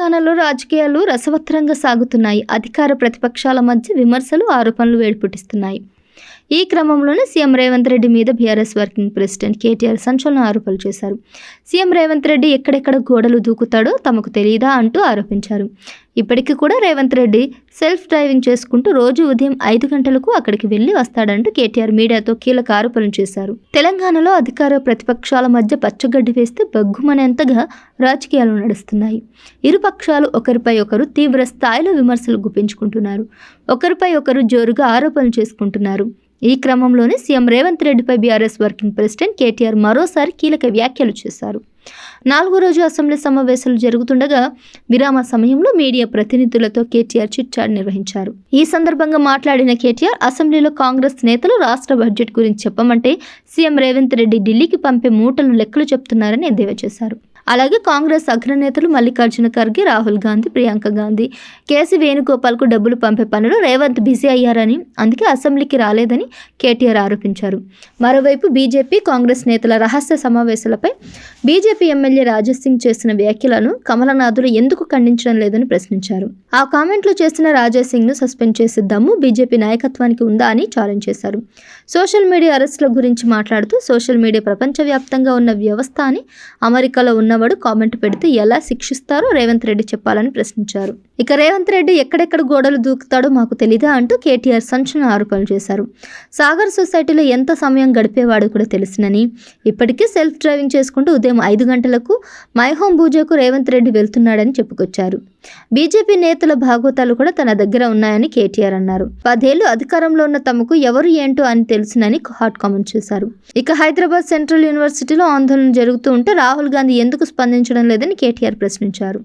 తెలంగాణలో రాజకీయాలు రసవత్తరంగా సాగుతున్నాయి. అధికార ప్రతిపక్షాల మధ్య విమర్శలు, ఆరోపణలు వేడిపుట్టిస్తున్నాయి. ఈ క్రమంలోనే సీఎం రేవంత్ రెడ్డి మీద బీఆర్ఎస్ వర్కింగ్ ప్రెసిడెంట్ కేటీఆర్ సంచలన ఆరోపణలు చేశారు. సీఎం రేవంత్ రెడ్డి ఎక్కడెక్కడ గోడలు దూకుతాడో తమకు తెలియదా అంటూ ఆరోపించారు. ఇప్పటికీ కూడా రేవంత్ రెడ్డి సెల్ఫ్ డ్రైవింగ్ చేసుకుంటూ రోజు ఉదయం 5 గంటలకు అక్కడికి వెళ్లి వస్తాడంటూ కేటీఆర్ మీడియాతో కీలక ఆరోపణలు చేశారు. తెలంగాణలో అధికార ప్రతిపక్షాల మధ్య పచ్చగడ్డి వేస్తే బగ్గుమనేంతగా రాజకీయాలు నడుస్తున్నాయి. ఇరు పక్షాలు ఒకరిపై ఒకరు తీవ్ర స్థాయిలో విమర్శలు గుప్పించుకుంటున్నారు. ఒకరిపై ఒకరు జోరుగా ఆరోపణలు చేసుకుంటున్నారు. ఈ క్రమంలోనే సీఎం రేవంత్ రెడ్డిపై బీఆర్ఎస్ వర్కింగ్ ప్రెసిడెంట్ కేటీఆర్ మరోసారి కీలక వ్యాఖ్యలు చేశారు. 4వ రోజు అసెంబ్లీ సమావేశాలు జరుగుతుండగా విరామ సమయంలో మీడియా ప్రతినిధులతో కేటీఆర్ చిట్చాట్ నిర్వహించారు. ఈ సందర్భంగా మాట్లాడిన కేటీఆర్ అసెంబ్లీలో కాంగ్రెస్ నేతలు రాష్ట్ర బడ్జెట్ గురించి చెప్పమంటే సీఎం రేవంత్ రెడ్డి ఢిల్లీకి పంపే మూటలు లెక్కలు చెప్తున్నారని ఎద్దేవా చేశారు. అలాగే కాంగ్రెస్ అగ్రనేతలు మల్లికార్జున ఖర్గే, రాహుల్ గాంధీ, ప్రియాంక గాంధీ, కేసీ వేణుగోపాల్కు డబ్బులు పంపే పనిలో రేవంత్ బిజీ అయ్యారని, అందుకే అసెంబ్లీకి రాలేదని కేటీఆర్ ఆరోపించారు. మరోవైపు బీజేపీ, కాంగ్రెస్ నేతల రహస్య సమావేశాలపై బీజేపీ ఎమ్మెల్యే రాజాసింగ్ చేసిన వ్యాఖ్యలను కమలనాథులు ఎందుకు ఖండించడం లేదని ప్రశ్నించారు. ఆ కామెంట్లు చేసిన రాజాసింగ్ను సస్పెండ్ చేసే దమ్ము బీజేపీ నాయకత్వానికి ఉందా అని ఛాలెంజ్ చేశారు. సోషల్ మీడియా అరెస్టుల గురించి మాట్లాడుతూ సోషల్ మీడియా ప్రపంచవ్యాప్తంగా ఉన్న వ్యవస్థ అని, అమెరికాలో ఉన్నవాడు కామెంట్ పెడితే ఎలా శిక్షిస్తారో రేవంత్ రెడ్డి చెప్పాలని ప్రశ్నించారు. ఇక రేవంత్ రెడ్డి ఎక్కడెక్కడ గోడలు దూకుతాడో మాకు తెలీదా అంటూ కేటీఆర్ సంచలన ఆరోపణలు చేశారు. సాగర్ సొసైటీలో ఎంత సమయం గడిపేవాడు కూడా తెలుసునని, ఇప్పటికీ సెల్ఫ్ డ్రైవింగ్ చేసుకుంటూ ఉదయం 5 గంటలకు మై హోమ్ పూజకు రేవంత్ రెడ్డి వెళ్తున్నాడని చెప్పుకొచ్చారు. బీజేపీ నేతల భాగోతాలు కూడా తన దగ్గర ఉన్నాయని కేటీఆర్ అన్నారు. 10 ఏళ్లు అధికారంలో ఉన్న తమకు ఎవరు ఏంటో అని తెలుసునని హాట్ కామెంట్ చేశారు. ఇక హైదరాబాద్ సెంట్రల్ యూనివర్సిటీలో ఆందోళన జరుగుతూ ఉంటే రాహుల్ గాంధీ ఎందుకు స్పందించడం లేదని కేటీఆర్ ప్రశ్నించారు.